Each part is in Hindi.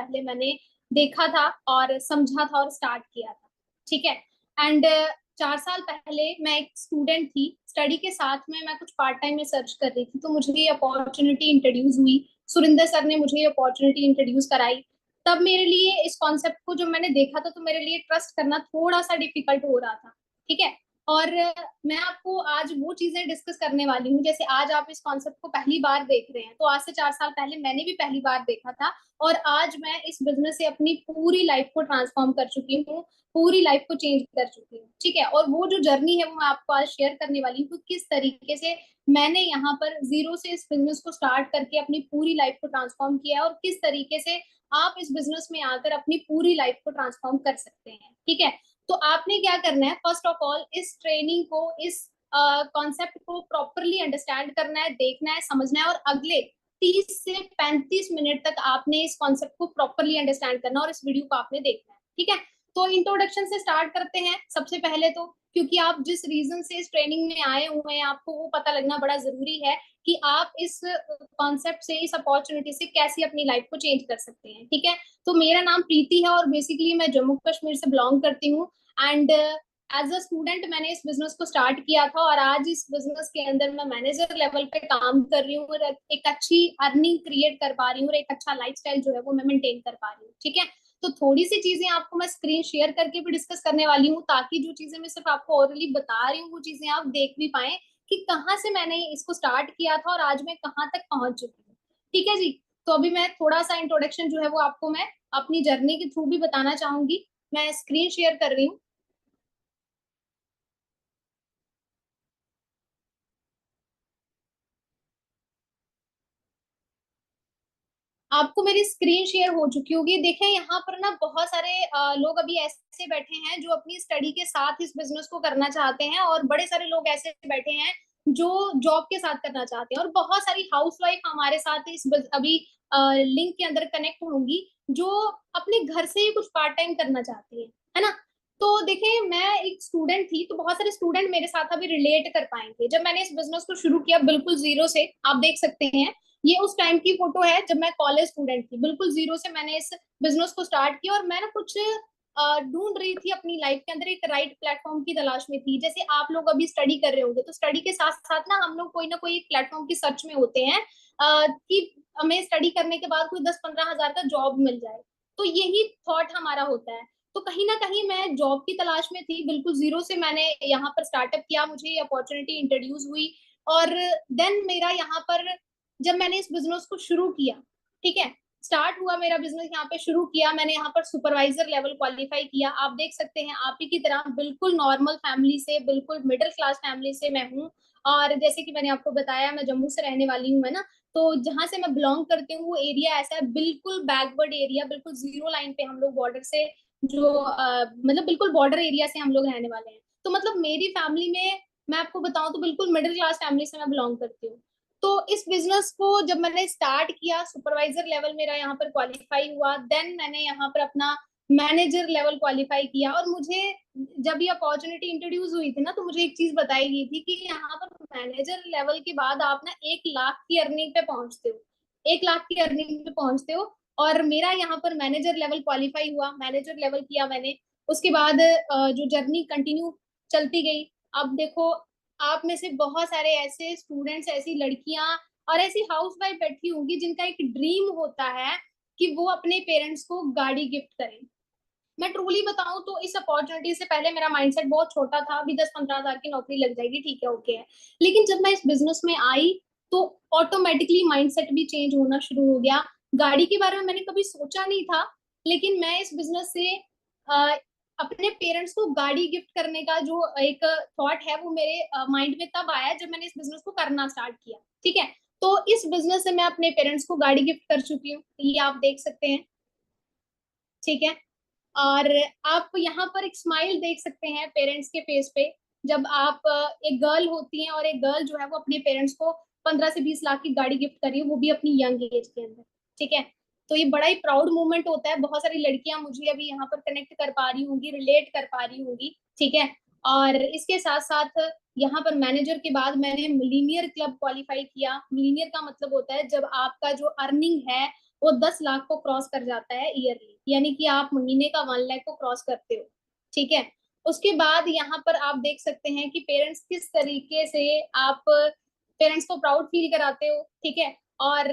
पहले मैंने देखा था और समझा था और स्टार्ट किया था। ठीक है। एंड 4 साल पहले मैं एक स्टूडेंट थी, स्टडी के साथ में मैं कुछ पार्ट टाइम में सर्च कर रही थी, तो मुझे ये अपॉर्चुनिटी इंट्रोड्यूस हुई। सुरिंदर सर ने मुझे ये अपॉर्चुनिटी इंट्रोड्यूस कराई। तब मेरे लिए इस कॉन्सेप्ट को जब मैंने देखा था तो मेरे लिए ट्रस्ट करना थोड़ा सा डिफिकल्ट हो रहा था। ठीक है। और मैं आपको आज वो चीजें डिस्कस करने वाली हूँ, जैसे आज आप इस कॉन्सेप्ट को पहली बार देख रहे हैं, तो आज से 4 साल पहले मैंने भी पहली बार देखा था। और आज मैं इस बिजनेस से अपनी पूरी लाइफ को ट्रांसफॉर्म कर चुकी हूँ, पूरी लाइफ को चेंज कर चुकी हूँ। ठीक है। और वो जो जर्नी है वो मैं आपको आज शेयर करने वाली हूँ, किस तरीके से मैंने यहाँ पर जीरो से इस बिजनेस को स्टार्ट करके अपनी पूरी लाइफ को ट्रांसफॉर्म किया है, और किस तरीके से आप इस बिजनेस में आकर अपनी पूरी लाइफ को ट्रांसफॉर्म कर सकते हैं। ठीक है। तो आपने क्या करना है, फर्स्ट ऑफ ऑल इस ट्रेनिंग को, इस कॉन्सेप्ट को प्रॉपरली अंडरस्टैंड करना है, देखना है, समझना है, और अगले 30 से 35 मिनट तक आपने इस कॉन्सेप्ट को प्रॉपरली अंडरस्टैंड करना और इस वीडियो को आपने देखना है। ठीक है। तो इंट्रोडक्शन से स्टार्ट करते हैं। सबसे पहले तो क्योंकि आप जिस रीजन से इस ट्रेनिंग में आए हुए हैं, आपको वो पता लगना बड़ा जरूरी है कि आप इस कॉन्सेप्ट से, इस अपॉर्चुनिटी से कैसे अपनी लाइफ को चेंज कर सकते हैं। ठीक है। तो मेरा नाम प्रीति है और बेसिकली मैं जम्मू कश्मीर से बिलोंग करती हूँ। एंड एज अ स्टूडेंट मैंने इस बिजनेस को स्टार्ट किया था, और आज इस बिजनेस के अंदर मैं मैनेजर लेवल पे काम कर रही हूँ, और एक अच्छी अर्निंग क्रिएट कर पा रही हूँ, और एक अच्छा लाइफस्टाइल जो है वो मैं मेंटेन कर पा रही हूँ। ठीक है। तो थोड़ी सी चीजें आपको मैं स्क्रीन शेयर करके भी डिस्कस करने वाली हूँ, ताकि जो चीजें मैं सिर्फ आपको ओरली बता रही हूँ वो चीजें आप देख भी पाए कि कहाँ से मैंने इसको स्टार्ट किया था और आज मैं कहाँ तक पहुंच चुकी हूँ। ठीक है जी। तो अभी मैं थोड़ा सा इंट्रोडक्शन जो है वो आपको मैं अपनी जर्नी के थ्रू भी बताना चाहूंगी। मैं स्क्रीन शेयर कर रही हूँ। आपको मेरी स्क्रीन शेयर हो चुकी होगी। देखें यहाँ पर ना बहुत सारे लोग अभी ऐसे बैठे हैं जो अपनी स्टडी के साथ इस बिजनेस को करना चाहते हैं, और बड़े सारे लोग ऐसे बैठे हैं जो जॉब के साथ करना चाहते हैं, और बहुत सारी हाउसवाइफ हमारे साथ अभी लिंक के अंदर कनेक्ट होंगी जो अपने घर से ही कुछ पार्ट टाइम करना चाहती है ना। तो देखें, मैं एक स्टूडेंट थी, तो बहुत सारे स्टूडेंट मेरे साथ अभी रिलेट कर पाएंगे। जब मैंने इस बिजनेस को शुरू किया बिल्कुल जीरो से, आप देख सकते हैं, ये उस टाइम की फोटो है जब मैं कॉलेज स्टूडेंट थी। बिल्कुल जीरो से मैंने इस बिजनेस को स्टार्ट किया, और मैं ना कुछ ढूंढ रही थी अपनी लाइफ के अंदर, एक राइट प्लेटफॉर्म की तलाश में थी। जैसे आप लोग अभी स्टडी कर रहे होंगे, तो स्टडी के साथ साथ ना कोई एक प्लेटफॉर्म की सर्च में होते हैं कि हमें स्टडी करने के बाद कोई 10-15 हजार का जॉब मिल जाए। तो यही थॉट हमारा होता है। तो कहीं ना कहीं मैं जॉब की तलाश में थी, बिल्कुल जीरो से मैंने यहाँ पर स्टार्टअप किया, मुझे ये अपॉर्चुनिटी इंट्रोड्यूस हुई। और देन मेरा यहाँ पर, जब मैंने इस बिजनेस को शुरू किया, ठीक है, स्टार्ट हुआ मेरा बिजनेस, यहाँ पे शुरू किया मैंने, यहाँ पर सुपरवाइजर लेवल क्वालिफाई किया। आप देख सकते हैं, आप ही की तरह बिल्कुल नॉर्मल फैमिली से, बिल्कुल मिडिल क्लास फैमिली से मैं हूँ। और जैसे कि मैंने आपको बताया, मैं जम्मू से रहने वाली हूँ, है ना। तो जहां से मैं बिलोंग करती हूँ वो एरिया ऐसा है, बिल्कुल बैकवर्ड एरिया, बिल्कुल जीरो लाइन पे हम लोग बॉर्डर से, जो मतलब बिल्कुल बॉर्डर एरिया से हम लोग रहने वाले हैं। तो मतलब मेरी फैमिली में, मैं आपको बताऊं तो बिल्कुल मिडिल क्लास फैमिली से मैं बिलोंग करती हूँ। तो इस बिजनेस को जब मैंने स्टार्ट किया, सुपरवाइजर लेवल मेरा यहाँ पर क्वालिफाई हुआ, देन मैंने यहाँ पर अपना मैनेजर लेवल क्वालिफाई किया। और मुझे जब ये अपॉर्चुनिटी इंट्रोड्यूस हुई थी ना, तो मुझे एक चीज बताई गई थी कि यहाँ पर मैनेजर लेवल के बाद आप ना 1 लाख की अर्निंग पे पहुंचते हो, 1 लाख की अर्निंग पे पहुंचते हो। और मेरा यहाँ पर मैनेजर लेवल क्वालिफाई हुआ, मैनेजर लेवल किया मैंने। उसके बाद जो जर्नी कंटिन्यू चलती गई। अब देखो, आप में से बहुत सारे ऐसे स्टूडेंट्स, ऐसी लड़कियां और ऐसी हाउस वाइफ बैठी होंगी जिनका एक ड्रीम होता है कि वो अपने पेरेंट्स को गाड़ी गिफ्ट करें। मैं ट्रूली बताऊं तो इस अपॉर्चुनिटी से पहले मेरा माइंडसेट बहुत छोटा था, अभी 10-15 हजार की नौकरी लग जाएगी, ठीक है, ओके है। लेकिन जब मैं इस बिजनेस में आई तो ऑटोमेटिकली माइंडसेट भी चेंज होना शुरू हो गया। गाड़ी के बारे में मैंने कभी सोचा नहीं था, लेकिन मैं इस बिजनेस से अपने पेरेंट्स को गाड़ी गिफ्ट करने का जो एक थॉट है वो मेरे माइंड में तब आया जब मैंने इस बिजनेस को करना स्टार्ट किया। ठीक है। तो इस बिजनेस से मैं अपने पेरेंट्स को गाड़ी गिफ्ट कर चुकी हूँ, ये आप देख सकते हैं। ठीक है। और आप यहाँ पर एक स्माइल देख सकते हैं पेरेंट्स के फेस पे, जब आप एक गर्ल होती हैं और एक गर्ल जो है वो अपने पेरेंट्स को 15 से 20 लाख की गाड़ी गिफ्ट करी, वो भी अपनी यंग एज के अंदर। ठीक है। तो ये बड़ा ही प्राउड मोमेंट होता है। बहुत सारी लड़कियां मुझे अभी यहाँ पर कनेक्ट कर पा रही होंगी, रिलेट कर पा रही होंगी। ठीक है। और इसके साथ साथ यहाँ पर मैनेजर के बाद मैंने मिलीनियर क्लब क्वालिफाई किया। मिलीनियर का मतलब होता है जब आपका जो अर्निंग है वो 10 लाख को क्रॉस कर जाता है ईयरली, यानी कि आप महीने का 1 लाख को क्रॉस करते हो। ठीक है। उसके बाद यहाँ पर आप देख सकते हैं कि पेरेंट्स किस तरीके से आप पेरेंट्स को प्राउड फील कराते हो। ठीक है। और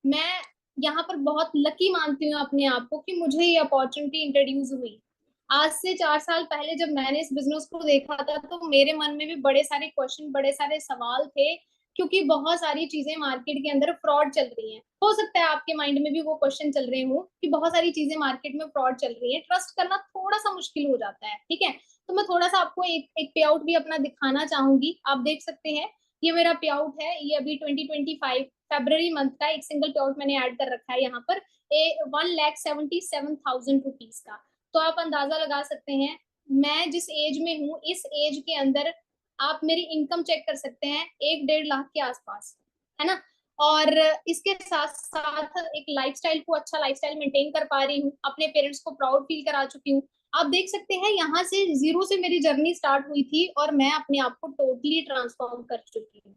मैं यहाँ पर बहुत लकी मानती हूँ अपने आप को कि मुझे ये अपॉर्चुनिटी इंट्रोड्यूस हुई। आज से 4 साल पहले जब मैंने इस बिजनेस को देखा था तो मेरे मन में भी बड़े सारे क्वेश्चन, बड़े सारे सवाल थे, क्योंकि बहुत सारी चीजें मार्केट के अंदर फ्रॉड चल रही हैं। हो सकता है आपके माइंड में भी वो क्वेश्चन चल रहे हो कि बहुत सारी चीजें मार्केट में फ्रॉड चल रही है, ट्रस्ट करना थोड़ा सा मुश्किल हो जाता है। ठीक है। तो मैं थोड़ा सा आपको एक एक पे आउट भी अपना दिखाना चाहूंगी। आप देख सकते हैं, ये मेरा पे आउट है। ये अभी 2025 फेब्रवरी मंथ का एक सिंगल पे आउट मैंने ऐड कर रखा है यहाँ पर, 1,77,000 रुपीज का। तो आप अंदाजा लगा सकते हैं मैं जिस एज में हूँ, इस एज के अंदर आप मेरी इनकम चेक कर सकते हैं 1-1.5 लाख के आसपास, है ना। और इसके साथ साथ एक लाइफस्टाइल को, अच्छा लाइफस्टाइल मेंटेन कर पा रही हूँ, अपने पेरेंट्स को प्राउड फील करा चुकी हूँ। आप देख सकते हैं यहाँ से जीरो से मेरी जर्नी स्टार्ट हुई थी और मैं अपने आप को टोटली ट्रांसफॉर्म कर चुकी हूँ।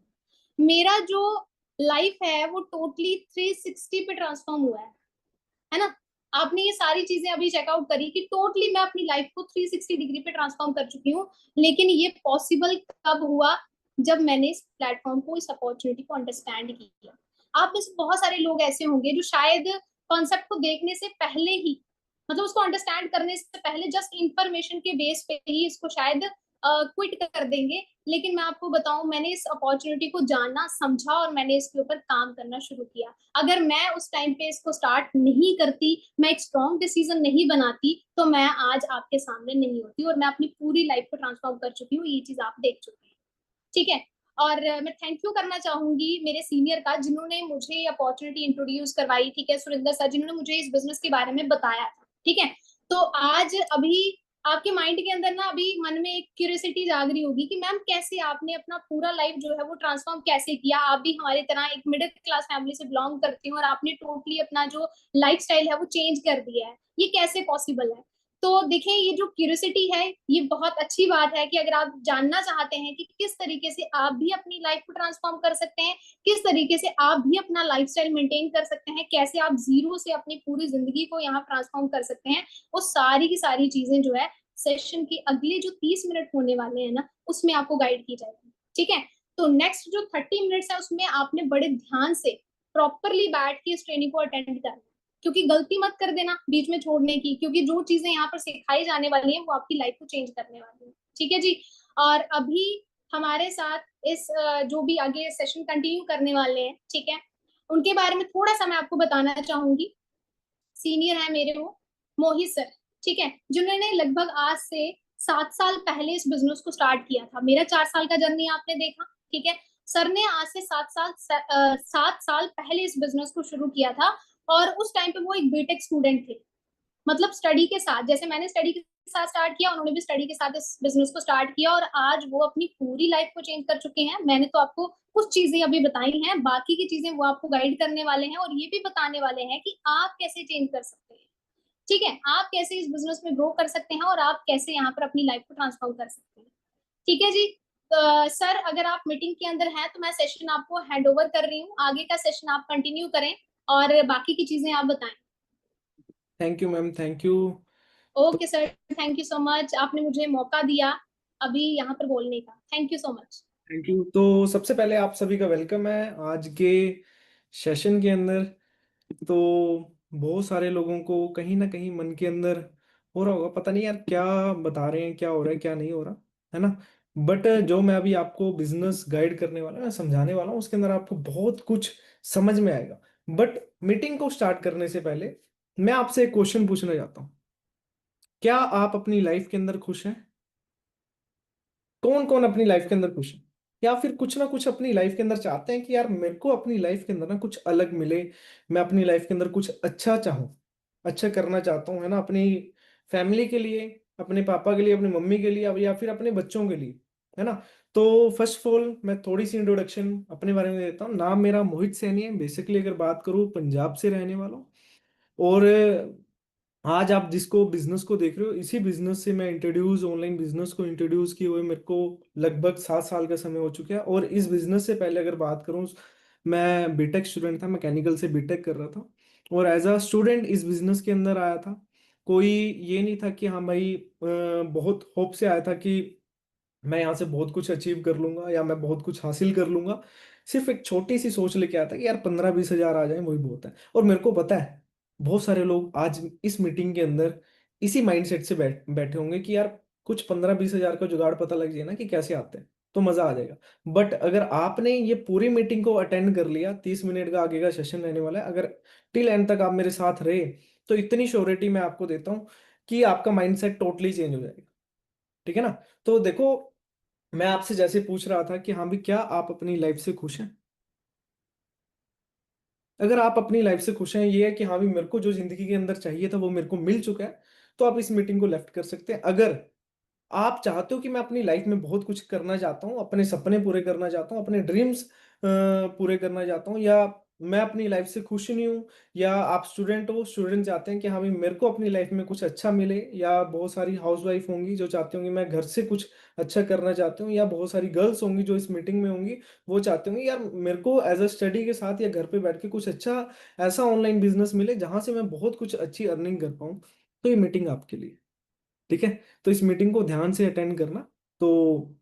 मेरा जो लाइफ है वो टोटली 360 पे ट्रांसफॉर्म हुआ है ना। आपने ये सारी चीजें अभी चेकआउट करी कि टोटली मैं अपनी लाइफ को 360 डिग्री पे ट्रांसफॉर्म कर चुकी हूँ। लेकिन ये पॉसिबल कब हुआ? जब मैंने इस प्लेटफॉर्म को, इस अपॉर्चुनिटी को अंडरस्टैंड किया। आप में से बहुत सारे लोग ऐसे होंगे जो शायद कॉन्सेप्ट को देखने से पहले ही, मतलब उसको अंडरस्टैंड करने से पहले जस्ट इंफॉर्मेशन के बेस पे ही इसको शायद क्विट कर देंगे। लेकिन मैं आपको बताऊं, मैंने इस अपॉर्चुनिटी को जाना, समझा और मैंने इसके ऊपर काम करना शुरू किया। अगर मैं उस टाइम पे इसको स्टार्ट नहीं करती, मैं एक स्ट्रॉन्ग डिसीजन नहीं बनाती, तो मैं आज आपके सामने नहीं होती और मैं अपनी पूरी लाइफ को ट्रांसफॉर्म कर चुकी हूँ। ये चीज आप देख चुके हैं। ठीक है। और मैं थैंक यू करना चाहूंगी मेरे सीनियर का, जिन्होंने मुझे ये अपॉर्चुनिटी इंट्रोड्यूस करवाई। ठीक है, सुरेंद्र सर, जिन्होंने मुझे इस बिजनेस के बारे में बताया था। ठीक है। तो आज अभी आपके माइंड के अंदर ना अभी मन में एक क्यूरियोसिटी जाग रही होगी कि मैम कैसे आपने अपना पूरा लाइफ जो है वो ट्रांसफॉर्म कैसे किया। आप भी हमारी तरह एक मिडिल क्लास फैमिली से बिलोंग करती हैं और आपने टोटली अपना जो लाइफ स्टाइल है वो चेंज कर दिया है, ये कैसे पॉसिबल है? तो देखें, ये जो क्यूरियोसिटी है ये बहुत अच्छी बात है कि अगर आप जानना चाहते हैं कि किस तरीके से आप भी अपनी लाइफ को ट्रांसफॉर्म कर सकते हैं, किस तरीके से आप भी अपना लाइफस्टाइल मेंटेन कर सकते हैं, कैसे आप जीरो से अपनी पूरी जिंदगी को यहाँ ट्रांसफॉर्म कर सकते हैं, वो सारी की सारी चीजें जो है सेशन के अगले जो 30 मिनट होने वाले हैं ना, उसमें आपको गाइड की जाएगी। ठीक है। तो नेक्स्ट जो 30 मिनट्स है उसमें आपने बड़े ध्यान से प्रॉपरली बैठ के इस ट्रेनिंग को अटेंड करना है, क्योंकि गलती मत कर देना बीच में छोड़ने की, क्योंकि जो चीजें यहाँ पर सिखाई जाने वाली हैं वो आपकी लाइफ को चेंज करने वाली है। ठीक है जी। और अभी हमारे साथ इस जो भी आगे सेशन कंटिन्यू करने वाले हैं, ठीक है, उनके बारे में थोड़ा सा मैं आपको बताना चाहूंगी। सीनियर है मेरे वो, मोहित सर। ठीक है, जिन्होंने लगभग आज से 7 साल पहले इस बिजनेस को स्टार्ट किया था। मेरा 4 साल का जर्नी आपने देखा। ठीक है। सर ने आज से 7 साल पहले इस बिजनेस को शुरू किया था और उस टाइम पे वो एक बीटेक स्टूडेंट थे। मतलब स्टडी के साथ, जैसे मैंने स्टडी के साथ स्टार्ट किया, उन्होंने भी स्टडी के साथ इस बिजनेस को स्टार्ट किया और आज वो अपनी पूरी लाइफ को चेंज कर चुके हैं। मैंने तो आपको कुछ चीजें अभी बताई हैं, बाकी की चीजें वो आपको गाइड करने वाले हैं और ये भी बताने वाले हैं कि आप कैसे चेंज कर सकते हैं। ठीक है, आप कैसे इस बिजनेस में ग्रो कर सकते हैं और आप कैसे यहाँ पर अपनी लाइफ को ट्रांसफॉर्म कर सकते हैं। ठीक है जी। सर, अगर आप मीटिंग के अंदर हैं तो मैं सेशन आपको हैंड ओवर कर रही हूँ, आगे का सेशन आप कंटिन्यू करें और बाकी की चीजें आप बताएं। Thank you ma'am, thank you. तो okay sir, thank you so much, आपने मुझे मौका दिया अभी यहाँ पर बोलने का। Thank you so much. Thank you. तो सबसे पहले आप सभी का वेलकम है आज के सेशन के अंदर। तो बहुत सारे लोगों को कहीं ना कहीं मन के अंदर हो रहा होगा, पता नहीं यार क्या बता रहे हैं, क्या हो रहा है क्या नहीं हो रहा, है ना। बट जो मैं अभी आपको बिजनेस गाइड करने वाला हूं, समझाने वाला हूँ, उसके अंदर आपको बहुत कुछ समझ में आएगा। बट मीटिंग को स्टार्ट करने से पहले मैं आपसे एक क्वेश्चन पूछना चाहता हूँ। क्या आप अपनी लाइफ के अंदर खुश हैं? कौन कौन अपनी लाइफ के अंदर खुश है? या फिर कुछ ना कुछ अपनी लाइफ के अंदर चाहते हैं कि यार मेरे को अपनी लाइफ के अंदर ना कुछ अलग मिले, मैं अपनी लाइफ के अंदर कुछ अच्छा चाहूँ, अच्छा करना चाहता हूँ, है ना, अपनी फैमिली के लिए, अपने पापा के लिए, अपनी मम्मी के लिए, या फिर अपने बच्चों के लिए, है ना। तो फर्स्ट ऑफ ऑल मैं थोड़ी सी इंट्रोडक्शन अपने बारे में देता हूँ। नाम मेरा मोहित सैनी है। बेसिकली अगर बात करूँ, पंजाब से रहने वाला हूँ। और आज आप जिसको बिजनेस को देख रहे हो, इसी बिजनेस से मैं इंट्रोड्यूस, ऑनलाइन बिजनेस को इंट्रोड्यूस किए हुए मेरे को लगभग 7 साल का समय हो चुका है। और इस बिजनेस से पहले अगर बात करूं, मैं बीटेक स्टूडेंट था, मैकेनिकल से बीटेक कर रहा था। और एज अ स्टूडेंट इस बिजनेस के अंदर आया था। कोई ये नहीं था कि हाँ भाई बहुत होप से आया था कि मैं यहाँ से बहुत कुछ अचीव कर लूंगा या मैं बहुत कुछ हासिल कर लूंगा। सिर्फ एक छोटी सी सोच लेके आता कि यार 15-20 हजार आ जाए वही बहुत है। और मेरे को पता है बहुत सारे लोग आज इस मीटिंग के अंदर इसी माइंडसेट से बैठे होंगे कि यार कुछ 15-20 हजार का जुगाड़ पता लग जाए ना कि कैसे आते हैं तो मजा आ जाएगा। बट अगर आपने ये पूरी मीटिंग को अटेंड कर लिया, 30 मिनट का आगे का सेशन रहने वाला है, अगर टिल एंड तक आप मेरे साथ रहे तो इतनी श्योरिटी मैं आपको देता हूँ कि आपका माइंडसेट टोटली चेंज हो जाएगा। ठीक है ना। तो देखो, मैं आपसे जैसे पूछ रहा था कि हाँ भी क्या आप अपनी लाइफ से खुश हैं। अगर आप अपनी लाइफ से खुश हैं, ये है कि हाँ भी मेरे को जो जिंदगी के अंदर चाहिए था वो मेरे को मिल चुका है, तो आप इस मीटिंग को लेफ्ट कर सकते हैं। अगर आप चाहते हो कि मैं अपनी लाइफ में बहुत कुछ करना चाहता हूँ, अपने सपने पूरे करना चाहता हूँ, अपने ड्रीम्स पूरे करना चाहता हूँ, या मैं अपनी लाइफ से खुश नहीं हूँ, या आप स्टूडेंट हो, स्टूडेंट चाहते हैं कि हाँ भाई मेरे को अपनी लाइफ में कुछ अच्छा मिले, या बहुत सारी हाउसवाइफ होंगी जो चाहती होंगी मैं घर से कुछ अच्छा करना चाहती हूँ, या बहुत सारी गर्ल्स होंगी जो इस मीटिंग में होंगी वो चाहती होंगी यार मेरे को एज अ स्टडी के साथ या घर पे बैठ के कुछ अच्छा ऐसा ऑनलाइन बिजनेस मिले जहां से मैं बहुत कुछ अच्छी अर्निंग कर पाऊँ, तो ये मीटिंग आपके लिए। ठीक है। तो इस मीटिंग को ध्यान से अटेंड करना। तो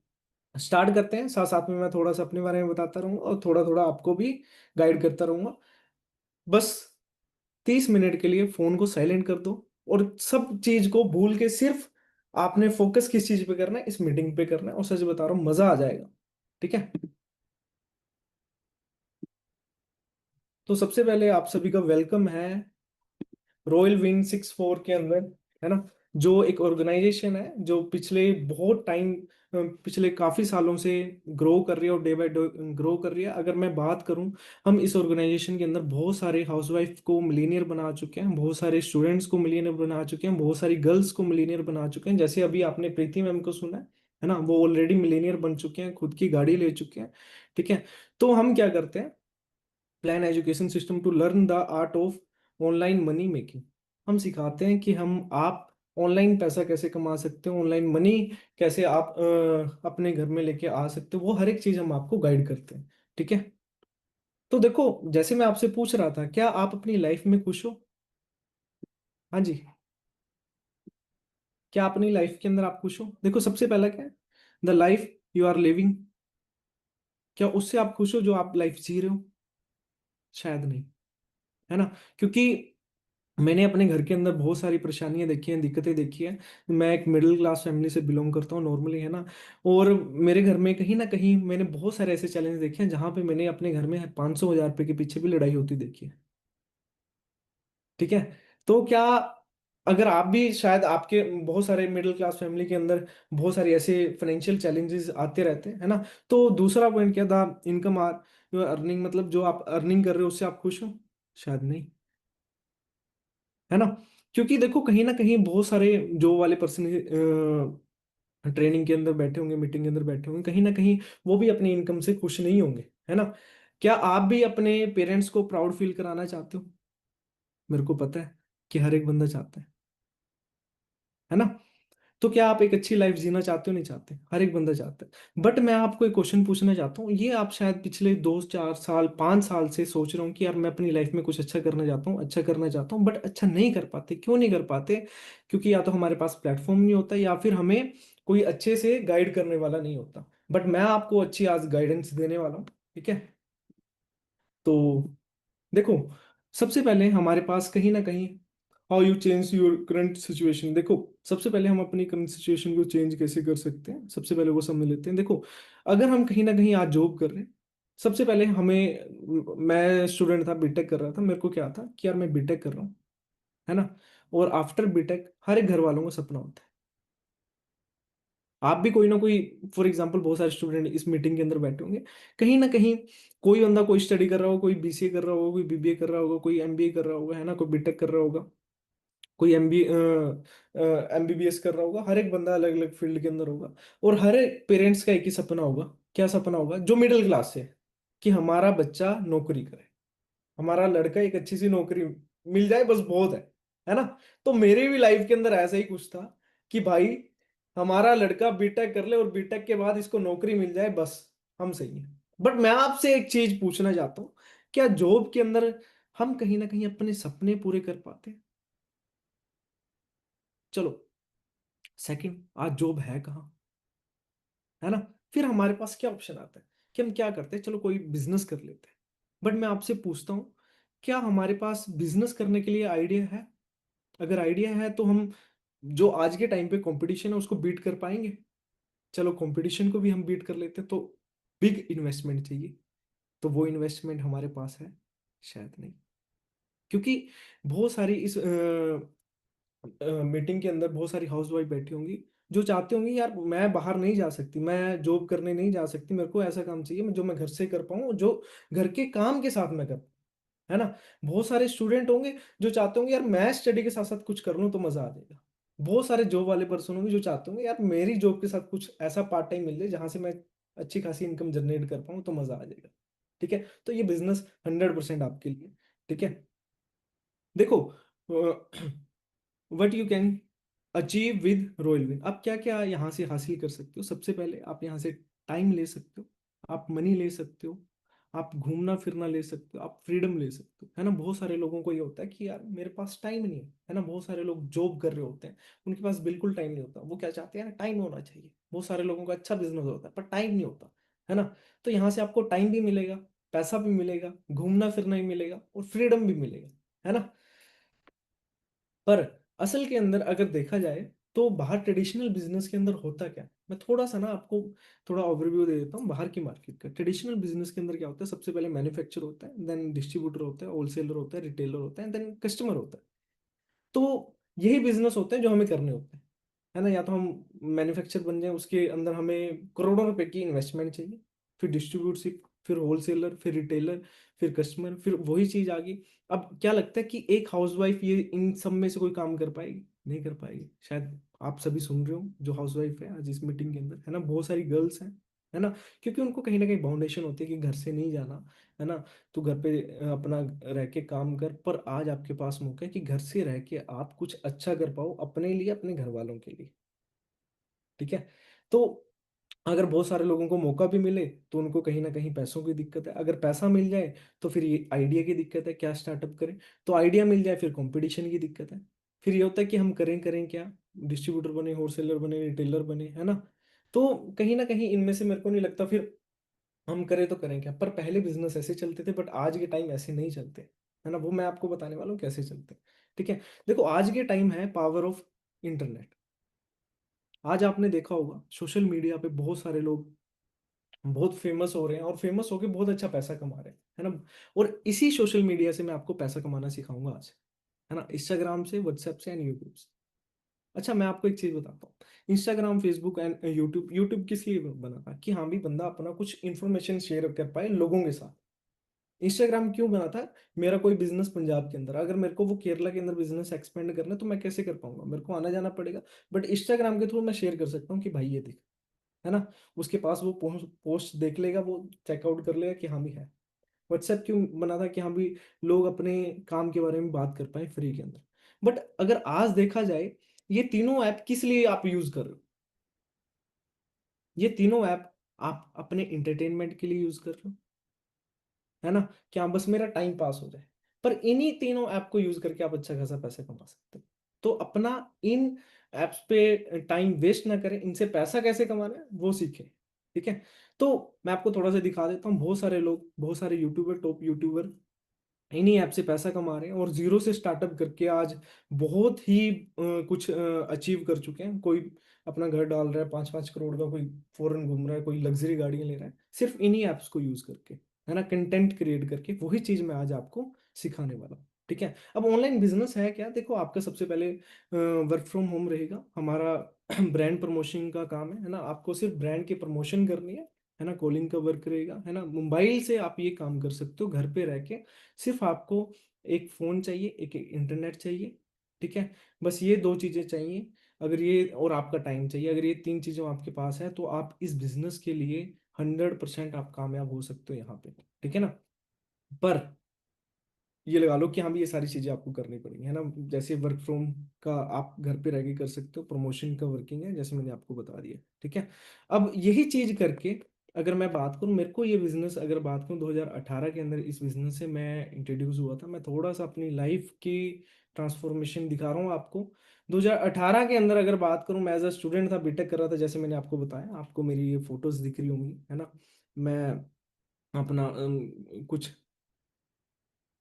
स्टार्ट करते हैं। साथ साथ में मैं थोड़ा सा अपने बारे में बताता रहूंगा और थोड़ा थोड़ा आपको भी गाइड करता रहूंगा। बस 30 मिनट के लिए फोन को साइलेंट कर दो और सब चीज को भूल के सिर्फ आपने फोकस किस चीज पे करना है, इस मीटिंग पे करना है। और सच बता रहा हूँ मजा आ जाएगा। ठीक है। तो सबसे पहले आप सभी का वेलकम है रॉयल विंग 64 के अंदर, है ना। जो एक ऑर्गेनाइजेशन है जो पिछले बहुत टाइम, पिछले काफी सालों से ग्रो कर रही है और डे बाय डे ग्रो कर रही है। अगर मैं बात करूं, हम इस ऑर्गेनाइजेशन के अंदर बहुत सारे हाउसवाइफ को मिलीनियर बना चुके हैं, बहुत सारे स्टूडेंट्स को मिलीनियर बना चुके हैं, बहुत सारी गर्ल्स को मिलीनियर बना चुके हैं। जैसे अभी आपने प्रीति मैम को सुना है ना, वो ऑलरेडी मिलीनियर बन चुके हैं, खुद की गाड़ी ले चुके हैं। ठीक है। तो हम क्या करते हैं, plan education system to learn the art of online money making. हम सिखाते हैं कि हम आप ऑनलाइन पैसा कैसे कमा सकते हो, ऑनलाइन मनी कैसे आप अपने घर में लेके आ सकते हो, वो हर एक चीज हम आपको गाइड करते हैं। ठीक है। तो देखो, जैसे मैं आपसे पूछ रहा था क्या आप अपनी लाइफ में खुश हो। हाँ जी। क्या अपनी लाइफ के अंदर आप खुश हो। देखो सबसे पहला क्या है, the life you are living, क्या उससे आप खुश हो जो आप लाइफ जी रहे हो। शायद नहीं, है ना। क्योंकि मैंने अपने घर के अंदर बहुत सारी परेशानियां देखी हैं, दिक्कतें देखी हैं। मैं एक मिडिल क्लास फैमिली से बिलोंग करता हूँ नॉर्मली, है ना। और मेरे घर में कहीं ना कहीं मैंने बहुत सारे ऐसे चैलेंज देखे हैं जहाँ पे मैंने अपने घर में 500 हजार रुपए के पीछे भी लड़ाई होती देखी है। ठीक है। तो क्या, अगर आप भी शायद आपके बहुत सारे मिडिल क्लास फैमिली के अंदर बहुत सारे ऐसे फाइनेंशियल चैलेंजेस आते रहते हैं, है ना। तो दूसरा पॉइंट क्या था, इनकम आर अर्निंग, मतलब जो आप अर्निंग कर रहे हो उससे आप खुश हो। शायद नहीं, है ना। क्योंकि देखो कहीं ना कहीं बहुत सारे जो वाले पर्सन ट्रेनिंग के अंदर बैठे होंगे, मीटिंग के अंदर बैठे होंगे, कहीं ना कहीं वो भी अपनी इनकम से खुश नहीं होंगे, है ना। क्या आप भी अपने पेरेंट्स को प्राउड फील कराना चाहते हो। मेरे को पता है कि हर एक बंदा चाहता है ना। तो क्या आप एक अच्छी लाइफ जीना चाहते हो, नहीं चाहते। हर एक बंदा चाहता है। बट मैं आपको एक क्वेश्चन पूछना चाहता हूँ, ये आप शायद पिछले 2-4 साल 5 साल से सोच रहा हूँ कि यार मैं अपनी लाइफ में कुछ अच्छा करना चाहता हूँ, अच्छा करना चाहता हूँ, बट अच्छा नहीं कर पाते। क्यों नहीं कर पाते। क्योंकि या तो हमारे पास प्लेटफॉर्म नहीं होता या फिर हमें कोई अच्छे से गाइड करने वाला नहीं होता। बट मैं आपको अच्छी आज गाइडेंस देने वाला हूँ। ठीक है। तो देखो, सबसे पहले हमारे पास कहीं ना कहीं how you change your current situation. देखो सबसे पहले हम अपनी करंट सिचुएशन को चेंज कैसे कर सकते हैं, सबसे पहले वो समझ लेते हैं। देखो, अगर हम कहीं ना कहीं आज जॉब कर रहे हैं, सबसे पहले हमें, मैं स्टूडेंट था, बीटेक कर रहा था, मेरे को क्या था कि यार मैं बीटेक कर रहा हूँ, है ना। और आफ्टर बीटेक हर एक घर वालों का सपना होता है, आप भी कोई ना कोई, फॉर एग्जाम्पल बहुत सारे स्टूडेंट इस मीटिंग के अंदर बैठे होंगे, कहीं ना कहीं कोई बंदा कोई स्टडी कर रहा होगा, कोई बीसीए कर रहा होगा, कोई बीबीए कर रहा होगा, कोई एमबीए कर रहा होगा, है ना, कोई बीटेक कर रहा होगा, कोई एमबीबीएस कर रहा होगा। हर एक बंदा अलग अलग फील्ड के अंदर होगा। और हर एक पेरेंट्स का एक ही सपना होगा। क्या सपना होगा जो मिडिल क्लास से, कि हमारा बच्चा नौकरी करे, हमारा लड़का एक अच्छी सी नौकरी मिल जाए, बस बहुत है ना। तो मेरी भी लाइफ के अंदर ऐसा ही कुछ था कि भाई हमारा लड़का बीटेक कर ले और बीटेक के बाद इसको नौकरी मिल जाए, बस हम सही है। बट मैं आपसे एक चीज पूछना चाहता हूँ, क्या जॉब के अंदर हम कहीं ना कहीं अपने सपने पूरे कर पाते हैं? चलो, सेकंड, आज जॉब है कहाँ, है ना? फिर हमारे पास क्या ऑप्शन आता है कि हम क्या करते हैं, चलो कोई बिजनेस कर लेते हैं। बट मैं आपसे पूछता हूँ, क्या हमारे पास बिजनेस करने के लिए आइडिया है? अगर आइडिया है तो हम जो आज के टाइम पे कंपटीशन है उसको बीट कर पाएंगे? चलो कंपटीशन को भी हम बीट कर लेते हैं, तो बिग इन्वेस्टमेंट चाहिए। तो वो इन्वेस्टमेंट हमारे पास है? शायद नहीं। क्योंकि बहुत सारी इस मीटिंग के अंदर बहुत सारी हाउस वाइफ बैठी होंगी जो चाहती होंगी, यार मैं बाहर नहीं जा सकती, मैं जॉब करने नहीं जा सकती, मेरे को ऐसा काम चाहिए जो मैं घर से कर पाऊँ, जो घर के काम के साथ मैं कर पाऊँ, है ना? बहुत सारे स्टूडेंट होंगे जो चाहते होंगे, यार मैं स्टडी के साथ साथ कुछ कर लूँ तो मजा आ जाएगा। बहुत सारे जॉब वाले पर्सन होंगे जो चाहते होंगे, यार मेरी जॉब के साथ कुछ ऐसा पार्ट टाइम मिल जाए जहां से मैं अच्छी खासी इनकम जनरेट कर पाऊँ तो मजा आ जाएगा। ठीक है, तो ये बिजनेस 100% आपके लिए। ठीक है, देखो, what you can achieve with royal win, आप क्या क्या यहाँ से हासिल कर सकते हो? सबसे पहले आप यहाँ से टाइम ले सकते हो, आप मनी ले सकते हो, आप घूमना फिरना ले सकते हो, आप फ्रीडम ले सकते हो, है ना? बहुत सारे लोगों को ये होता है कि यार मेरे पास टाइम नहीं है ना? बहुत सारे लोग जॉब कर रहे होते हैं, उनके पास बिल्कुल टाइम नहीं होता। वो क्या चाहते हैं? टाइम होना चाहिए। बहुत सारे लोगों का अच्छा बिजनेस होता है पर टाइम नहीं होता, है ना? तो यहाँ से आपको टाइम भी मिलेगा, पैसा भी मिलेगा, घूमना फिरना भी मिलेगा और फ्रीडम भी मिलेगा, है ना? पर असल के अंदर अगर देखा जाए तो बाहर ट्रेडिशनल बिजनेस के अंदर होता क्या, मैं थोड़ा सा ना आपको थोड़ा ओवरव्यू दे देता हूँ बाहर की मार्केट का। ट्रेडिशनल बिजनेस के अंदर क्या होता है? सबसे पहले मैन्युफैक्चर होता है, देन डिस्ट्रीब्यूटर होता है, होलसेलर होता है, रिटेलर होता है, देन कस्टमर होता है। तो यही बिजनेस होते हैं जो हमें करने होते हैं, है ना? या तो हम मैन्युफैक्चर बन जाए, उसके अंदर हमें करोड़ों रुपए की इन्वेस्टमेंट चाहिए, फिर डिस्ट्रीब्यूटरशिप, फिर होलसेलर, फिर रिटेलर, फिर कस्टमर, फिर वही चीज आ गई। अब क्या लगता है कि एक हाउसवाइफ ये इन सब में से कोई काम कर पाएगी? नहीं कर पाएगी। शायद आप सभी सुन रहे हो जो हाउसवाइफ है आज इस मीटिंग के अंदर, है ना? बहुत सारी गर्ल्स हैं, है ना? क्योंकि उनको कहीं ना कहीं बाउंडेशन होती है कि घर से नहीं जाना, है ना? तो घर पे अपना रह के काम कर। पर आज आपके पास मौका है कि घर से रह के आप कुछ अच्छा कर पाओ अपने लिए, अपने घर वालों के लिए। ठीक है, तो अगर बहुत सारे लोगों को मौका भी मिले तो उनको कहीं ना कहीं पैसों की दिक्कत है। अगर पैसा मिल जाए तो फिर ये आइडिया की दिक्कत है, क्या स्टार्टअप करें। तो आइडिया मिल जाए फिर कंपटीशन की दिक्कत है। फिर ये होता है कि हम करें करें क्या, डिस्ट्रीब्यूटर बने, होलसेलर बने, रिटेलर बने, है ना? तो कहीं ना कहीं इनमें से मेरे को नहीं लगता फिर हम करें तो करें क्या। पर पहले बिजनेस ऐसे चलते थे बट आज के टाइम ऐसे नहीं चलते, है ना? वो मैं आपको बताने वाला हूँ कैसे चलते हैं। ठीक है, देखो आज के टाइम है पावर ऑफ इंटरनेट। आज आपने देखा होगा सोशल मीडिया पे बहुत सारे लोग बहुत फेमस हो रहे हैं और फेमस होके बहुत अच्छा पैसा कमा रहे हैं, है ना? और इसी सोशल मीडिया से मैं आपको पैसा कमाना सिखाऊंगा आज, है ना? इंस्टाग्राम से, व्हाट्सएप से एंड यूट्यूब से। अच्छा, मैं आपको एक चीज बताता हूँ। Instagram, Facebook and YouTube, YouTube किस लिए बना था? कि हाँ भी बंदा अपना कुछ इन्फॉर्मेशन शेयर कर पाए लोगों के साथ। इंस्टाग्राम क्यों बना था? मेरा कोई बिजनेस पंजाब के अंदर, अगर मेरे को वो केरला के अंदर बिजनेस एक्सपेंड करना है तो मैं कैसे कर पाऊंगा? मेरे को आना जाना पड़ेगा। बट इंस्टाग्राम के थ्रू मैं शेयर कर सकता हूँ कि भाई ये देख, है ना? उसके पास वो पोस्ट देख लेगा, वो चेकआउट कर लेगा कि हाँ भी है। व्हाट्सएप क्यों बना था? कि हाँ भी लोग अपने काम के बारे में बात कर पाए फ्री के अंदर। बट अगर आज देखा जाए, ये तीनों ऐप किस लिए आप यूज कर रहे हो? ये तीनों ऐप आप अपने इंटरटेनमेंट के लिए यूज कर रहे हो, है ना? क्या बस मेरा टाइम पास हो जाए? पर इन्हीं तीनों ऐप को यूज करके आप अच्छा खासा पैसा कमा सकते हो। तो अपना इन एप्स पे टाइम वेस्ट ना करें, इनसे पैसा कैसे कमाना है वो सीखें। ठीक है, तो मैं आपको थोड़ा सा दिखा देता हूँ। बहुत सारे लोग, बहुत सारे यूट्यूबर, टॉप यूट्यूबर इन्हीं ऐप से पैसा कमा रहे हैं और जीरो से स्टार्टअप करके आज बहुत ही कुछ अचीव कर चुके हैं। कोई अपना घर डाल रहा है 5-5 करोड़ का, कोई फॉरेन घूम रहा है, कोई लग्जरी गाड़ियां ले रहा है, सिर्फ इन्हीं ऐप्स को यूज करके, है ना? कंटेंट क्रिएट करके। वही चीज मैं आज आपको सिखाने वाला हूँ। ठीक है, अब ऑनलाइन बिजनेस है क्या? देखो, आपका सबसे पहले वर्क फ्रॉम होम रहेगा। हमारा ब्रांड प्रमोशन का काम है ना? आपको सिर्फ ब्रांड की प्रमोशन करनी है ना? कॉलिंग का वर्क रहेगा, है ना? मोबाइल से आप ये काम कर सकते हो घर पे रह के। सिर्फ आपको एक फोन चाहिए, एक इंटरनेट चाहिए। ठीक है, बस ये दो चीजें चाहिए। अगर ये, और आपका टाइम चाहिए, अगर ये तीन चीजें आपके पास है तो आप इस बिजनेस के लिए 100% आप कामयाब हो सकते हो यहाँ पे। ठीक है ना? पर ये लगा लो कि हाँ भी ये सारी चीजें आपको करनी पड़ेंगी, है ना? जैसे वर्क फ्रॉम का आप घर पे रह के कर सकते हो, प्रमोशन का वर्किंग है जैसे मैंने आपको बता दिया। ठीक है, अब यही चीज करके अगर मैं बात करूं, मेरे को ये बिजनेस अगर बात करूं 2018 के अंदर इस बिजनेस से मैं इंट्रोड्यूस हुआ था। मैं थोड़ा सा अपनी लाइफ की ट्रांसफॉर्मेशन दिखा रहा हूँ आपको। 2018 के अंदर अगर बात करूं, मैं एज अ स्टूडेंट था, बीटेक कर रहा था, जैसे मैंने आपको बताया, आपको मेरी ये फोटोज दिख रही होंगी, है ना। मैं अपना कुछ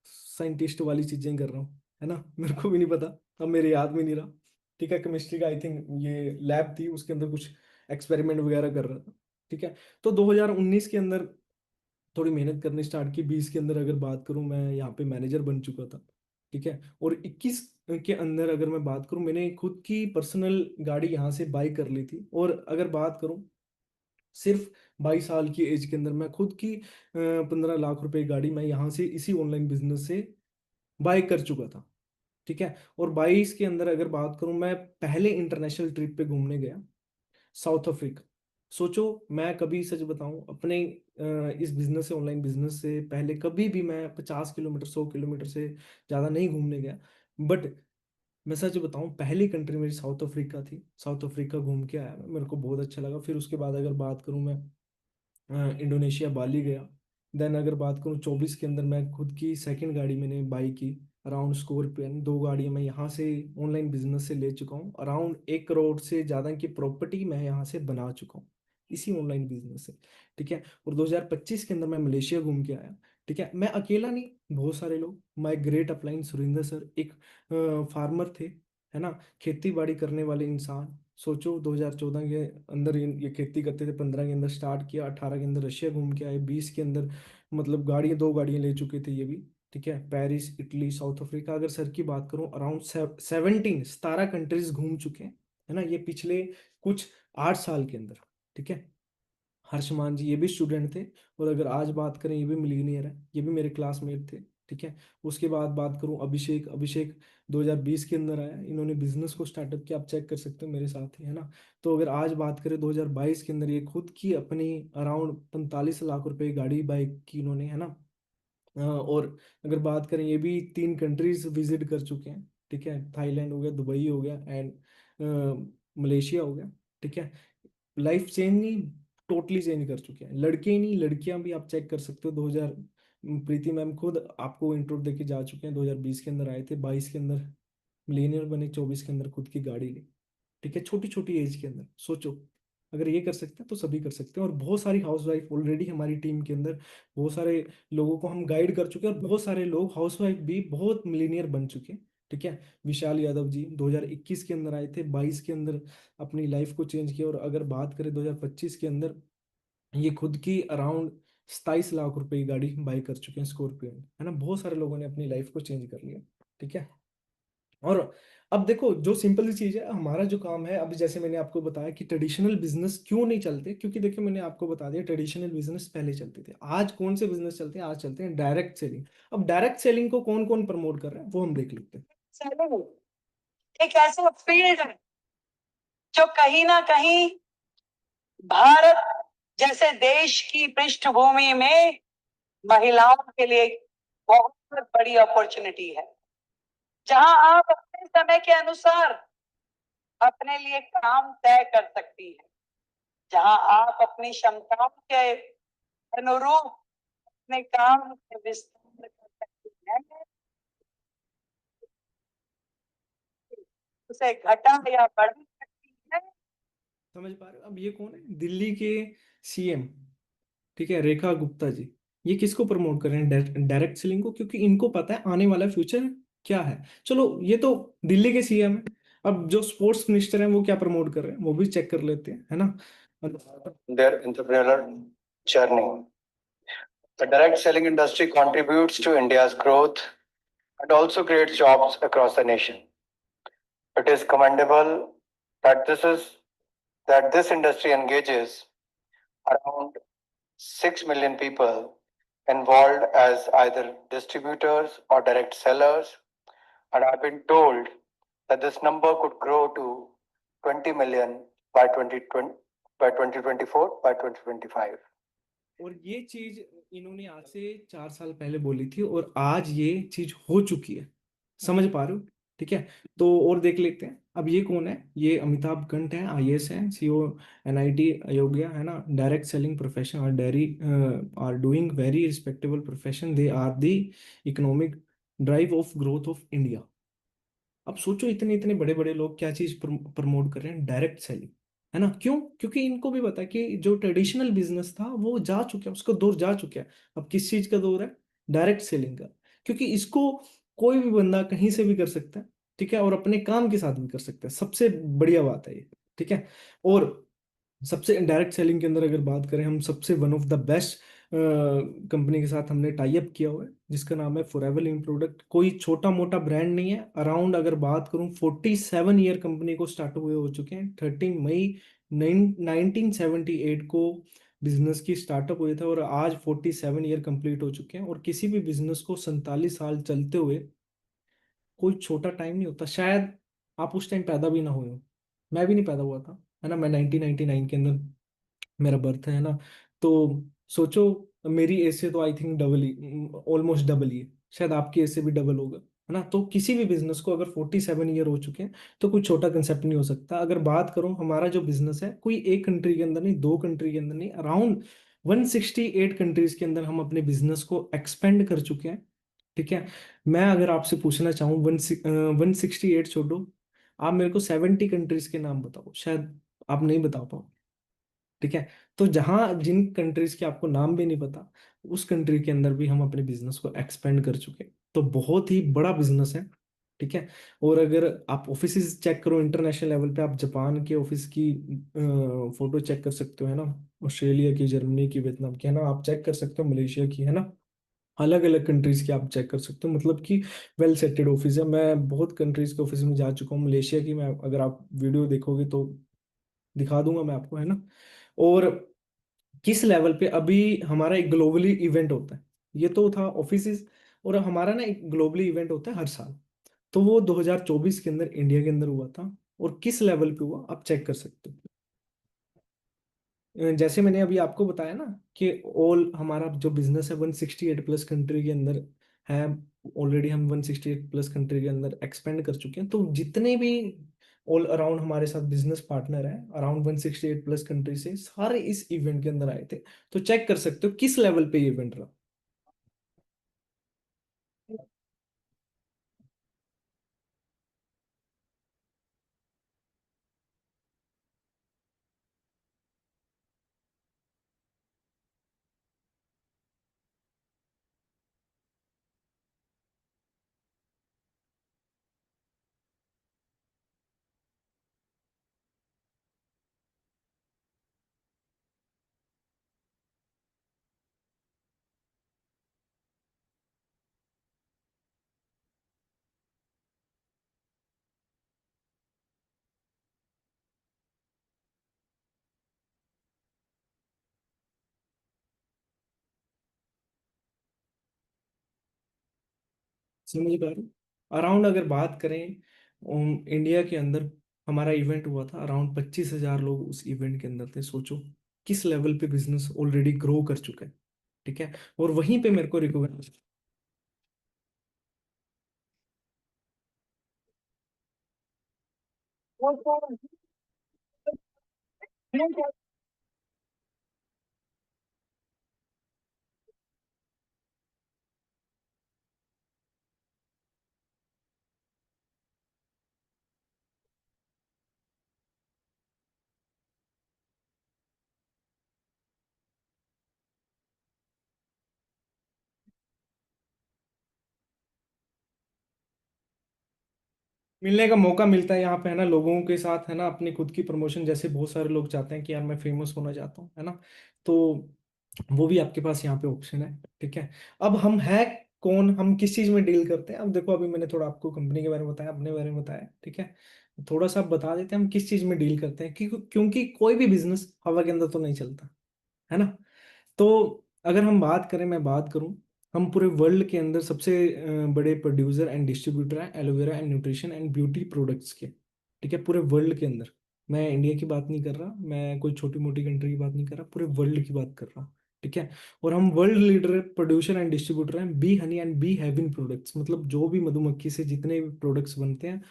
साइंटिस्ट वाली चीजें कर रहा हूँ, है ना। मेरे को भी नहीं पता, अब मेरे याद में नहीं रहा। ठीक है, केमिस्ट्री का आई थिंक ये लैब थी, उसके अंदर कुछ एक्सपेरिमेंट वगैरह कर रहा था। ठीक है। तो 2019 के अंदर थोड़ी मेहनत करनी स्टार्ट की। 20 के अंदर अगर बात करूं, मैं यहाँ पे मैनेजर बन चुका था। ठीक है। और 21 के अंदर अगर मैं बात करूं, मैंने खुद की पर्सनल गाड़ी यहाँ से बाई कर ली थी। और अगर बात करूं, सिर्फ 22 साल की एज के अंदर मैं खुद की 15 लाख रुपए की गाड़ी मैं यहाँ से इसी ऑनलाइन बिजनेस से बाय कर चुका था। ठीक है। और 22 के अंदर अगर बात करूं, मैं पहले इंटरनेशनल ट्रिप पे घूमने गया, साउथ अफ्रीका। सोचो, मैं कभी सच बताऊं अपने इस बिजनेस से, ऑनलाइन बिजनेस से पहले कभी भी मैं 50 किलोमीटर 100 किलोमीटर से ज़्यादा नहीं घूमने गया। बट मैं सच बताऊं, पहली कंट्री मेरी साउथ अफ्रीका थी। साउथ अफ्रीका घूम के आया मैं, मेरे को बहुत अच्छा लगा। फिर उसके बाद अगर बात करूं मैं, इंडोनेशिया बाली गया। देन अगर बात करूँ 24 के अंदर, मैं खुद की सेकंड गाड़ी मैंने बाई की, अराउंड स्कॉर्पियन। 2 गाड़ियां मैं यहाँ से ऑनलाइन बिजनेस से ले चुका हूँ। अराउंड 1 करोड़ से ज़्यादा की प्रॉपर्टी मैं यहाँ से बना चुका हूँ इसी ऑनलाइन बिजनेस से। ठीक है। और 2025 के अंदर मैं मलेशिया घूम के आया। ठीक है। मैं अकेला नहीं, बहुत सारे लोग, my great upline Surendra sir, एक फार्मर थे, है ना, खेती बाड़ी करने वाले इंसान। सोचो, 2014 के अंदर ये खेती करते थे, 15 के अंदर स्टार्ट किया, 18 के अंदर रशिया घूम के आए, 20 के अंदर मतलब गाड़ियाँ 2 गाड़ियाँ ले चुके थे ये भी। ठीक है। पेरिस, इटली, साउथ अफ्रीका, अगर सर की बात करूं, अराउंड 17 कंट्रीज घूम चुके हैं, है ना, ये पिछले कुछ 8 साल के अंदर। ठीक है। हर्षमान जी, ये भी स्टूडेंट थे। और अगर आज बात करें, ये भी मिलीनियर है, ये भी मेरे क्लासमेट थे। ठीक है। उसके बाद बात करूं अभिषेक, अभिषेक 2020 के अंदर आया, इन्होंने बिजनेस को स्टार्टअप किया, आप चेक कर सकते हो मेरे साथ ही, है ना। तो अगर आज बात करें 2022 के अंदर, ये खुद की अपनी अराउंड 45 लाख रुपए की गाड़ी बाई की इन्होंने, है ना। और अगर बात करें, ये भी 3 कंट्रीज विजिट कर चुके हैं। ठीक है। थाईलैंड हो गया, दुबई हो गया, एंड मलेशिया हो गया। ठीक है। लाइफ चेंज नहीं, टोटली चेंज कर चुके हैं। लड़के ही नहीं, लड़कियां भी आप चेक कर सकते हो। 2000 प्रीति मैम खुद आपको इंट्रो दे के जा चुके हैं। 2020 के अंदर आए थे, 22 के अंदर मिलीनियर बने, 24 के अंदर खुद की गाड़ी ली। ठीक है। छोटी छोटी एज के अंदर सोचो, अगर ये कर सकते हैं तो सभी कर सकते हैं। और बहुत सारी हाउसवाइफ ऑलरेडी हमारी टीम के अंदर, बहुत सारे लोगों को हम गाइड कर चुके हैं, और बहुत सारे लोग हाउसवाइफ भी बहुत मिलीनियर बन चुके हैं। ठीक है। विशाल यादव जी 2021 के अंदर आए थे, 22 के अंदर अपनी लाइफ को चेंज किया। और अगर बात करें 2025 के अंदर, ये खुद की अराउंड 27 लाख रुपए की गाड़ी बाई कर चुके हैं, स्कॉर्पियो, है ना। बहुत सारे लोगों ने अपनी लाइफ को चेंज कर लिया। ठीक है। और अब देखो, जो सिंपल सी चीज है, हमारा जो काम है, अभी जैसे मैंने आपको बताया कि ट्रेडिशनल बिजनेस क्यों नहीं चलते, क्योंकि देखो मैंने आपको बता दिया, ट्रेडिशनल बिजनेस पहले चलते थे। आज कौन से बिजनेस चलते हैं? आज चलते हैं डायरेक्ट सेलिंग। अब डायरेक्ट सेलिंग को कौन कौन प्रमोट कर रहा है, वो हम देख लेते हैं। सेलिंग एक ऐसा फील्ड है जो कहीं ना कहीं भारत जैसे देश की पृष्ठभूमि में महिलाओं के लिए बहुत बड़ी अपॉर्चुनिटी है, जहां आप अपने समय के अनुसार अपने लिए काम तय कर सकती है, जहां आप अपनी क्षमताओं के अनुरूप अपने काम के विस्तार कर सकती हैं, उसे घटा या बढ़ा सकती है। समझ पा रहे हो? अब ये कौन है? दिल्ली के सीएम, ठीक है, रेखा गुप्ता जी। ये किसको प्रमोट कर रहे हैं? डायरेक्ट सेलिंग को, क्योंकि इनको पता है आने वाला फ्यूचर क्या है। चलो, ये तो दिल्ली के सीएम है। अब जो स्पोर्ट्स मिनिस्टर हैं, वो क्या प्रमोट कर रहे हैं, वो भी चेक कर लेते हैं, है ना। Their entrepreneurial journey. The direct selling industry contributes to India's growth and also creates jobs across the nation. It is commendable that this industry engages around 6 million people involved as either distributors or direct sellers, and I've been told that this number could grow to 20 million by 2020, by 2024, by 2025. और ये चीज इन्होंने आज से 4 साल पहले बोली थी, और आज ये चीज हो चुकी है। समझ पा रहे हो? ठीक है। तो और देख लेते हैं, अब ये कौन है, ये अमिताभ कंट है, आईएएस है, सीईओ एनआईटी अयोध्या, है ना, डायरेक्ट सेलिंग प्रोफेशन और dairy are doing very respectable profession, they are the economic drive of growth of India. अब सोचो इतने इतने बड़े बड़े लोग क्या चीज प्रमोट कर रहे हैं, डायरेक्ट सेलिंग, है ना। क्यों? क्योंकि इनको भी पता है कि जो ट्रेडिशनल बिजनेस था वो जा चुका है, उसका दौर जा चुका है। अब किस चीज का दौर है? डायरेक्ट सेलिंग का। क्योंकि इसको कोई भी बंदा कहीं से भी कर सकता है, ठीक है, और अपने काम के साथ भी कर सकता है, सबसे बढ़िया बात है ये, ठीक है। और सबसे डायरेक्ट सेलिंग के अंदर अगर बात करें, हम सबसे one of the best company के साथ हमने टाई अप किया हुआ है, जिसका नाम है फॉरएवर लिविंग प्रोडक्ट। कोई छोटा मोटा ब्रांड नहीं है। अराउंड अगर बात करूं, 47 ईयर कंपनी को स्टार्ट हुए हो चुके हैं। 13 मई 1978 को बिजनेस की स्टार्टअप हुए थे, और आज 47 ईयर कंप्लीट हो चुके हैं। और किसी भी बिजनेस को 47 साल चलते हुए कोई छोटा टाइम नहीं होता। शायद आप उस टाइम पैदा भी ना हुए हो, मैं भी नहीं पैदा हुआ था, है ना। मैं 1999 के अंदर मेरा बर्थ है ना। तो सोचो, मेरी एज से तो आई थिंक डबल ही, ऑलमोस्ट डबल ही है। शायद आपकी एज से भी डबल होगा, है ना। तो किसी भी बिजनेस को अगर 47 ईयर हो चुके हैं तो कोई छोटा कंसेप्ट नहीं हो सकता। अगर बात करूं, हमारा जो बिजनेस है कोई एक कंट्री के अंदर नहीं, दो कंट्री के अंदर नहीं, अराउंड 168 कंट्रीज के अंदर हम अपने बिजनेस को एक्सपेंड कर चुके हैं, ठीक है। मैं अगर आपसे पूछना चाहूँ, 168 छोड़ो, आप मेरे को 70 कंट्रीज के नाम बताओ, शायद आप नहीं बता पाओ, ठीक है। तो जहां जिन कंट्रीज के आपको नाम भी नहीं पता, उस कंट्री के अंदर भी हम अपने बिजनेस को एक्सपेंड कर चुके हैं। तो बहुत ही बड़ा बिजनेस है, ठीक है। और अगर आप ऑफिस चेक करो इंटरनेशनल लेवल पे, आप जापान के ऑफिस की फोटो चेक कर सकते हो, है ना, ऑस्ट्रेलिया की, जर्मनी की, वियतनाम की, है ना, आप चेक कर सकते हो, मलेशिया की, है ना, अलग अलग कंट्रीज की आप चेक कर सकते हो। मतलब कि वेल सेटेड ऑफिस है। मैं बहुत कंट्रीज के ऑफिस में जा चुका हूँ। मलेशिया की मैं, अगर आप वीडियो देखोगे तो दिखा दूंगा मैं आपको, है ना। और किस लेवल पे अभी हमारा एक ग्लोबली इवेंट होता है, ये तो था ऑफिस, और हमारा ना एक ग्लोबली इवेंट होता है हर साल। तो वो 2024 के अंदर इंडिया के अंदर हुआ था, और किस लेवल पे हुआ आप चेक कर सकते हो। जैसे मैंने अभी आपको बताया ना कि ऑल हमारा जो बिजनेस है 168 प्लस कंट्री के अंदर है। ऑलरेडी हम 168 प्लस कंट्री के अंदर एक्सपेंड कर चुके हैं। तो जितने भी ऑल अराउंड हमारे साथ बिजनेस पार्टनर हैं अराउंड 168 प्लस कंट्री से, सारे इस इवेंट के अंदर आए थे। तो चेक कर सकते हो किस लेवल पे ये इवेंट रहा। समझ पा रहे हो? अराउंड अगर बात करें, इंडिया के अंदर हमारा इवेंट हुआ था, अराउंड 25,000 लोग उस इवेंट के अंदर थे। सोचो किस लेवल पे बिजनेस ऑलरेडी ग्रो कर चुका है, ठीक है। और वहीं पे मेरे को रिकॉग्नाइज। मिलने का मौका मिलता है यहाँ पे, है ना, लोगों के साथ, है ना, अपनी खुद की प्रमोशन, जैसे बहुत सारे लोग चाहते हैं कि यार मैं फेमस होना चाहता हूँ, है ना। तो वो भी आपके पास यहाँ पे ऑप्शन है, ठीक है। अब हम है कौन, हम किस चीज में डील करते हैं। अब देखो, अभी मैंने थोड़ा आपको कंपनी के बारे में बताया, अपने बारे में बताया, ठीक है। थोड़ा सा आप बता देते हैं हम किस चीज में डील करते हैं, क्योंकि कोई भी बिजनेस हवा के अंदर तो नहीं चलता, है ना। तो अगर हम बात करें, मैं बात करूं, हम पूरे वर्ल्ड के अंदर सबसे बड़े प्रोड्यूसर एंड डिस्ट्रीब्यूटर हैं aloe vera and nutrition and beauty products के, ठीक है, पूरे वर्ल्ड के अंदर। मैं इंडिया की बात नहीं कर रहा, मैं कोई छोटी मोटी कंट्री की बात नहीं कर रहा, पूरे वर्ल्ड की बात कर रहा हूँ, ठीक है। और हम world leader producer and distributor हैं Bee Honey and Bee Heaven products, मतलब जो भी मधुमक्खी से जितने भी प्रोडक्ट्स बनते हैं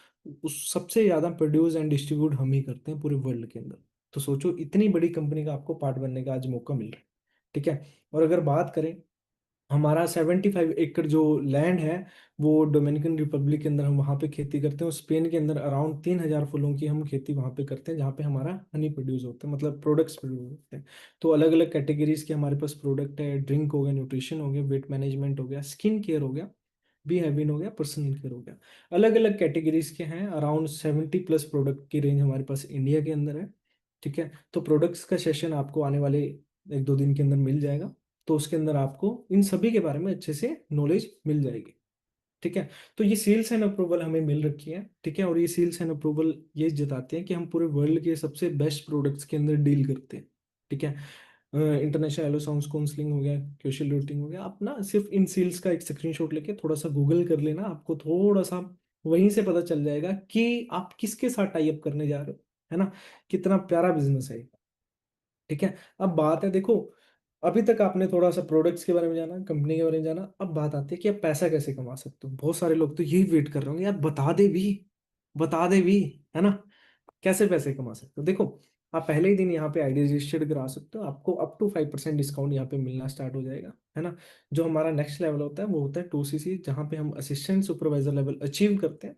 उस सबसे ज्यादा प्रोड्यूस एंड डिस्ट्रीब्यूट हम ही करते हैं पूरे वर्ल्ड के अंदर। तो सोचो इतनी बड़ी कंपनी का आपको पार्ट बनने का आज मौका मिल रहा है। ठीक है। और अगर बात करें हमारा 75 एकड़ जो लैंड है वो डोमिनिकन रिपब्लिक के अंदर हम वहाँ पे खेती करते हैं, और स्पेन के अंदर अराउंड 3,000 फूलों की हम खेती वहाँ पे करते हैं जहाँ पे हमारा हनी प्रोड्यूस होता है, मतलब प्रोडक्ट्स प्रोड्यूस होते हैं। तो अलग अलग कैटेगरीज के हमारे पास प्रोडक्ट है, ड्रिंक हो गया, न्यूट्रिशन हो गया, वेट मैनेजमेंट हो गया, स्किन केयर हो गया, बी हैविन हो गया, पर्सनल केयर हो गया। अलग अलग कैटेगरीज के हैं, अराउंड 70+ प्रोडक्ट की रेंज हमारे पास इंडिया के अंदर है। ठीक है। तो प्रोडक्ट्स का सेशन आपको आने वाले 1-2 दिन के अंदर मिल जाएगा। तो उसके अंदर आपको इन सभी के बारे में अच्छे से नॉलेज मिल जाएगी। ठीक है। तो ये सील्स एंड अप्रूवल हमें मिल रखी है। ठीक है। और ये सील्स एंड अप्रूवल ये जताते हैं कि हम पूरे वर्ल्ड के सबसे बेस्ट प्रोडक्ट्स के अंदर डील करते हैं। ठीक है। इंटरनेशनल एलो साउंड काउंसलिंग हो गया, क्योशियल रूटिंग हो गया, आप ना सिर्फ इन सील्स का एक स्क्रीनशॉट लेके थोड़ा सा गूगल कर लेना, आपको थोड़ा सा वहीं से पता चल जाएगा कि आप किसके साथ टाई अप करने जा रहे हो, है ना। कितना प्यारा बिजनेस है ये। ठीक है। अब बात है देखो, अभी तक आपने थोड़ा सा प्रोडक्ट्स के बारे में जाना, कंपनी के बारे में जाना, अब बात आती है कि आप पैसा कैसे कमा सकते हो। बहुत सारे लोग तो यही वेट कर रहे होंगे यार, बता दे भी, बता दे भी, है ना। कैसे पैसे कमा सकते हो, देखो आप पहले ही दिन यहाँ पे आईडी रजिस्टर्ड करा सकते हो, आपको अप टू 5% डिस्काउंट यहाँ पे मिलना स्टार्ट हो जाएगा, है ना। जो हमारा नेक्स्ट लेवल होता है वो होता है 2CC, जहाँ पे हम असिस्टेंट सुपरवाइजर लेवल अचीव करते हैं।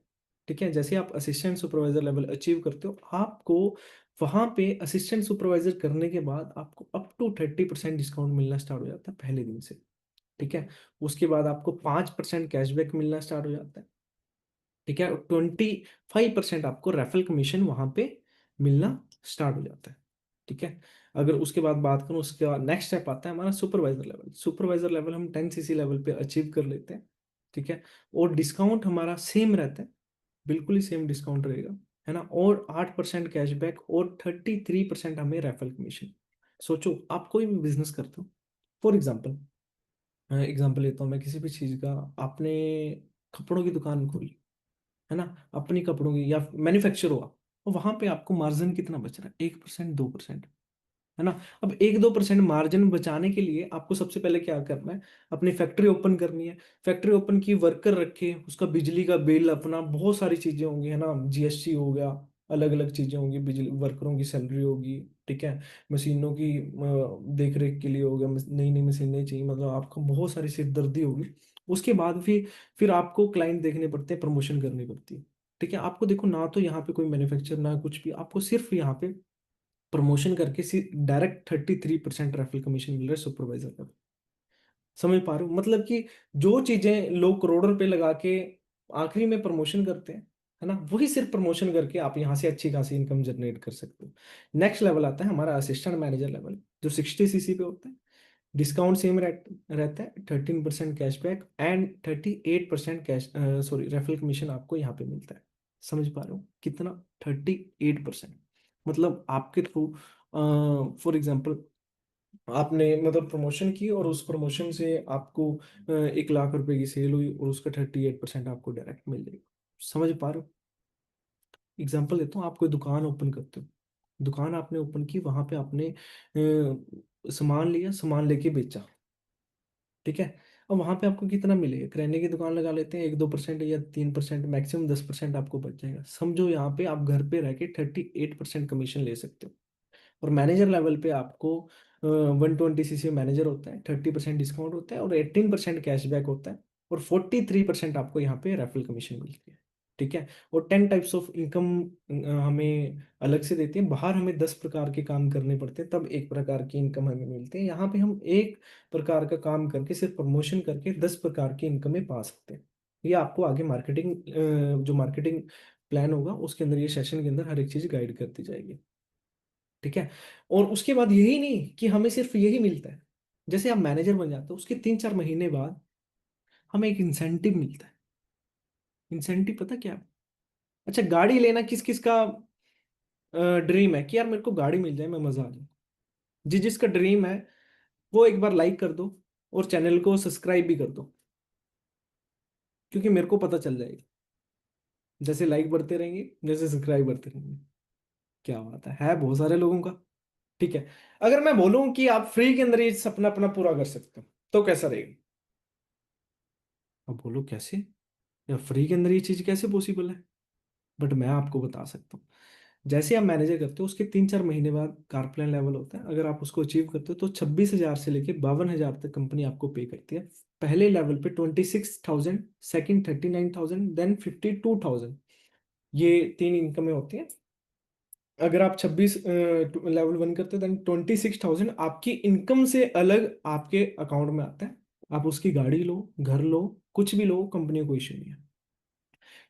ठीक है। जैसे आप असिस्टेंट सुपरवाइजर लेवल अचीव करते हो, आपको वहाँ पे असिस्टेंट सुपरवाइजर करने के बाद आपको अप टू 30% डिस्काउंट मिलना स्टार्ट हो जाता है पहले दिन से। ठीक है। उसके बाद आपको 5% कैशबैक मिलना स्टार्ट हो जाता है। ठीक है। 25% आपको रेफरल कमीशन वहां पे मिलना स्टार्ट हो जाता है। ठीक है। अगर उसके बाद बात करूं, उसके बाद नेक्स्ट स्टेप आता है हमारा सुपरवाइजर लेवल। सुपरवाइजर लेवल हम 10CC लेवल पे अचीव कर लेते हैं। ठीक है। और डिस्काउंट हमारा सेम रहता है, बिल्कुल ही सेम डिस्काउंट रहेगा, है ना। और 8% कैशबैक और 33% हमें रेफरल कमीशन। सोचो आप कोई भी बिजनेस करते हो, फॉर एग्जाम्पल, एग्जाम्पल लेता हूँ मैं किसी भी चीज़ का, आपने कपड़ों की दुकान खोली, है ना, अपनी कपड़ों की, या मैन्युफैक्चर हुआ, और वहां पे आपको मार्जिन कितना बच रहा है, 1%, 2%, है ना। अब 1-2% मार्जिन बचाने के लिए आपको सबसे पहले क्या करना है, अपनी फैक्ट्री ओपन करनी है। फैक्ट्री ओपन की, वर्कर रखे, उसका बिजली का बिल, अपना बहुत सारी चीजें होंगी, है ना, जीएसटी हो गया, अलग अलग चीजें होंगी, बिजली वर्करों की सैलरी होगी। ठीक है। मशीनों की देख रेख के लिए हो गया, नई नई मशीनें चाहिए, मतलब आपको बहुत सारी सिरदर्दी होगी। उसके बाद फिर आपको क्लाइंट देखने पड़ते हैं, प्रमोशन करनी पड़ती है। ठीक है। आपको देखो ना, तो यहाँ पे कोई मैन्युफैक्चर ना कुछ भी, आपको सिर्फ यहाँ पे प्रमोशन करके डायरेक्ट 33% रेफरल कमीशन मिल रहा है सुपरवाइजर का। समझ पा रहे हो, मतलब कि जो चीजें लोग करोड़ों रुपए लगा के आखिरी में प्रमोशन करते हैं, है ना, वही सिर्फ प्रमोशन करके आप यहाँ से अच्छी खासी इनकम जनरेट कर सकते हो। नेक्स्ट लेवल आता है हमारा असिस्टेंट मैनेजर लेवल, जो 60CC पे होता है। डिस्काउंट सेम रहता है, 13% cashback and 38% cash, sorry, referral commission आपको यहाँ पे मिलता है। समझ पा रहे हो कितना, 38%। मतलब आपके थ्रू, फॉर एग्जाम्पल, आपने मतलब प्रमोशन की और उस प्रमोशन से आपको 1 लाख रुपए की सेल हुई और उसका 38% आपको डायरेक्ट मिल जाएगा। समझ पा रहे हो। एग्जाम्पल देता हूँ, आप कोई दुकान ओपन करते हो, दुकान आपने ओपन की, वहां पे आपने सामान लिया, सामान लेके बेचा। ठीक है। अब वहां पे आपको कितना मिलेगा, किराने की दुकान लगा लेते हैं, 1-2% या 3%, मैक्सिमम 10% आपको बच जाएगा। समझो यहाँ पे आप घर पे रह के 38% कमीशन ले सकते हो। और मैनेजर लेवल पे आपको 120CC मैनेजर होता है, 30% डिस्काउंट होता है और 18% कैशबैक होता है, और 43% आपको यहाँ पे रेफरल कमीशन मिलती है। ठीक है। और 10 टाइप्स ऑफ इनकम हमें अलग से देती है, बाहर हमें 10 प्रकार के काम करने पड़ते हैं तब एक प्रकार की इनकम हमें मिलती है। यहाँ पे हम एक प्रकार का काम करके, सिर्फ प्रमोशन करके 10 प्रकार की इनकमें पा सकते हैं। ये आपको आगे मार्केटिंग, जो मार्केटिंग प्लान होगा उसके अंदर, ये सेशन के अंदर हर एक चीज गाइड करती जाएगी। ठीक है। और उसके बाद यही नहीं कि हमें सिर्फ यही मिलता है, जैसे आप मैनेजर बन जाते हो उसके 3-4 महीने बाद हमें एक इंसेंटिव मिलता है। इंसेंटिव पता क्या है? अच्छा, गाड़ी लेना किस किस का ड्रीम है कि यार मेरे को गाड़ी मिल जाए, मैं मजा आ जाए। जिस जिसका ड्रीम है वो एक बार लाइक कर दो और चैनल को सब्सक्राइब भी कर दो, क्योंकि मेरे को पता चल जाएगा, जैसे लाइक बढ़ते रहेंगे, जैसे सब्सक्राइब बढ़ते रहेंगे। क्या बात है बहुत सारे लोगों का। ठीक है। अगर मैं बोलूं कि आप फ्री के अंदर ये सपना अपना पूरा कर सकते हो, तो कैसा रहेगा? अब बोलो कैसे, या फ्री के अंदर ये चीज कैसे पॉसिबल है? बट मैं आपको बता सकता हूँ। जैसे आप मैनेजर करते हो, उसके 3-4 महीने बाद कार प्लान लेवल होता है, अगर आप उसको अचीव करते हो तो 26,000 से लेके 52,000 तक कंपनी आपको पे करती है। पहले लेवल पे 26,000, सेकंड 39,000, देन 52,000। ये 3 इनकमें होती हैं। अगर आप 26 लेवल 1 करते हो, देन 26,000 आपकी इनकम से अलग आपके अकाउंट में आता है। आप उसकी गाड़ी लो, घर लो, कुछ भी लो, कंपनी को इश्यू नहीं है।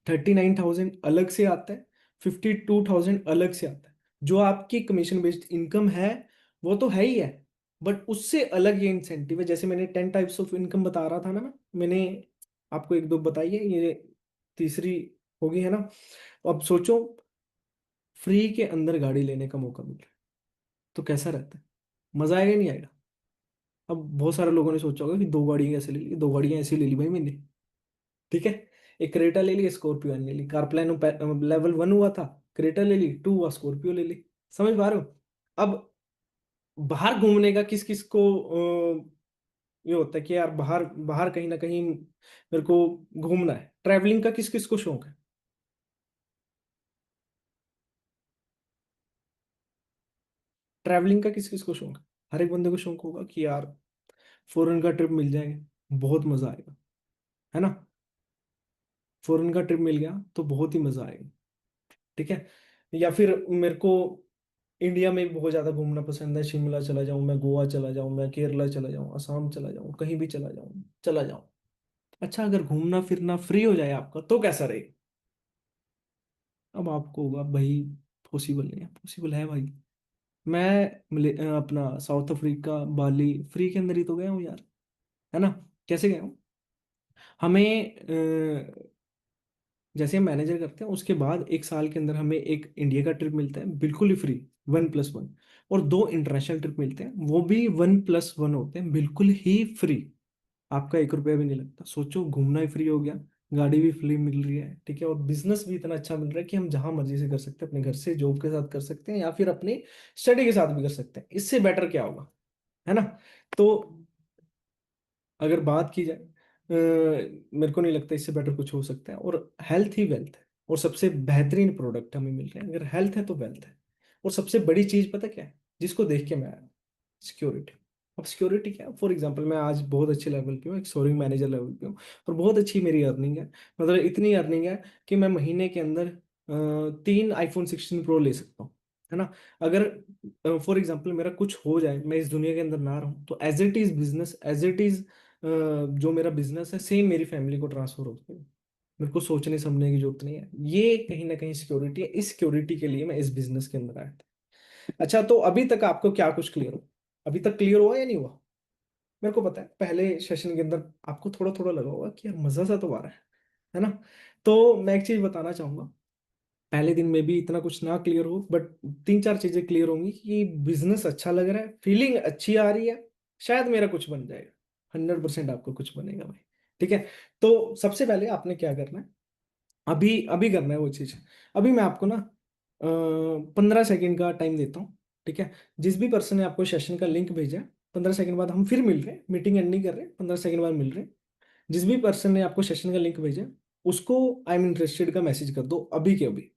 39,000 अलग से आता है, 52,000 अलग से आता है। जो आपकी कमीशन बेस्ड इनकम है वो तो है ही है, बट उससे अलग ये इंसेंटिव है। जैसे मैंने 10 टाइप्स ऑफ इनकम बता रहा था ना, मैंने आपको एक दो बताई है, ये तीसरी होगी, है ना? अब सोचो, फ्री के अंदर गाड़ी लेने का मौका मिल रहा है, तो कैसा रहता है? मजा आएगा नहीं आएगा? अब बहुत सारे लोगों ने सोचा होगा कि 2 गाड़ियां कैसे ले ली, 2 गाड़ियां ऐसे ले ली भाई मैंने। ठीक है, एक क्रेटा ले ली, स्कॉर्पियो ले ली। कार प्लान लेवल 1 हुआ था, क्रेटा ले ली, 2 हुआ, स्कॉर्पियो ले ली। समझ पा रहे हो? अब बाहर घूमने का किस किस को ये होता है कि यार बाहर बाहर कहीं ना कहीं मेरे को घूमना है, ट्रैवलिंग का किस किस को शौक है? ट्रैवलिंग का किस किस को शौक है? हर एक बंदे को शौक होगा कि यार फॉरेन का ट्रिप मिल जाएगा, बहुत मजा आएगा, है ना? फॉरेन का ट्रिप मिल गया तो बहुत ही मजा आएगा। ठीक है। या फिर मेरे को इंडिया में बहुत ज्यादा घूमना पसंद है, शिमला चला जाऊं मैं, गोवा चला जाऊं मैं, केरला चला जाऊं, असम चला जाऊं, कहीं भी चला जाऊं। अच्छा, अगर घूमना फिरना फ्री हो जाए आपका, तो कैसा रहेगा? अब आपको होगा भाई पॉसिबल नहीं है। पॉसिबल है भाई। मैं अपना साउथ अफ्रीका, बाली फ्री के अंदर ही तो गया हूँ यार, है ना? कैसे गया हूँ? हमें जैसे हम मैनेजर करते हैं, उसके बाद 1 साल के अंदर हमें एक इंडिया का ट्रिप मिलता है बिल्कुल ही फ्री, 1+1। और 2 इंटरनेशनल ट्रिप मिलते हैं, वो भी 1+1 होते हैं, बिल्कुल ही फ्री। आपका 1 रुपया भी नहीं लगता। सोचो, घूमना ही फ्री हो गया, गाड़ी भी फ्री मिल रही है, ठीक है, और बिजनेस भी इतना अच्छा मिल रहा है कि हम जहां मर्जी से कर सकते हैं, अपने घर से जॉब के साथ कर सकते हैं, या फिर अपने स्टडी के साथ भी कर सकते हैं। इससे बेटर क्या होगा, है ना? तो अगर बात की जाए, मेरे को नहीं लगता इससे बेटर कुछ हो सकता है। और हेल्थ ही वेल्थ है, और सबसे बेहतरीन प्रोडक्ट हमें मिल रहे हैं। अगर हेल्थ है तो वेल्थ है। और सबसे बड़ी चीज पता क्या है, जिसको देख के मैं आया? सिक्योरिटी। अब सिक्योरिटी क्या है? फॉर एग्जांपल, मैं आज बहुत अच्छे लेवल पे हूँ, एक शोरूम मैनेजर लेवल पे हूँ, और बहुत अच्छी मेरी अर्निंग है। मतलब इतनी अर्निंग है कि मैं महीने के अंदर 3 iPhone 16 Pro ले सकता हूँ, है ना? अगर फॉर एग्जांपल मेरा कुछ हो जाए, मैं इस दुनिया के अंदर ना रहूँ, तो as it is business, as it is जो मेरा बिजनेस है, सेम मेरी फैमिली को ट्रांसफर होती है। मेरे को सोचने समझने की जरूरत नहीं है। ये कहीं ना कहीं सिक्योरिटी है। इस सिक्योरिटी के लिए मैं इस बिजनेस के अंदर आया था। अच्छा, तो अभी तक आपको क्या कुछ क्लियर हो? अभी तक क्लियर हुआ या नहीं हुआ? मेरे को पता है पहले सेशन के अंदर आपको थोड़ा थोड़ा लगा होगा कि यार मजा सा तो आ रहा है ना? तो मैं एक चीज बताना चाहूंगा। पहले दिन में भी इतना कुछ ना क्लियर हो, बट 3-4 चीजें क्लियर होंगी कि बिजनेस अच्छा लग रहा है, फीलिंग अच्छी आ रही है, शायद मेरा कुछ बन जाएगा। 100% आपको कुछ बनेगा भाई। ठीक है। तो सबसे पहले आपने क्या करना है, अभी अभी करना है वो चीज। अभी मैं आपको ना 15 सेकेंड का टाइम देता हूँ। ठीक है। जिस भी पर्सन ने आपको सेशन का लिंक भेजा है, 15 सेकेंड बाद हम फिर मिल रहे हैं, मीटिंग एंड नहीं कर रहे, 15 सेकेंड बाद मिल रहे हैं। जिस भी पर्सन ने आपको सेशन का लिंक भेजा है, उसको आई एम इंटरेस्टेड का मैसेज कर दो अभी के अभी।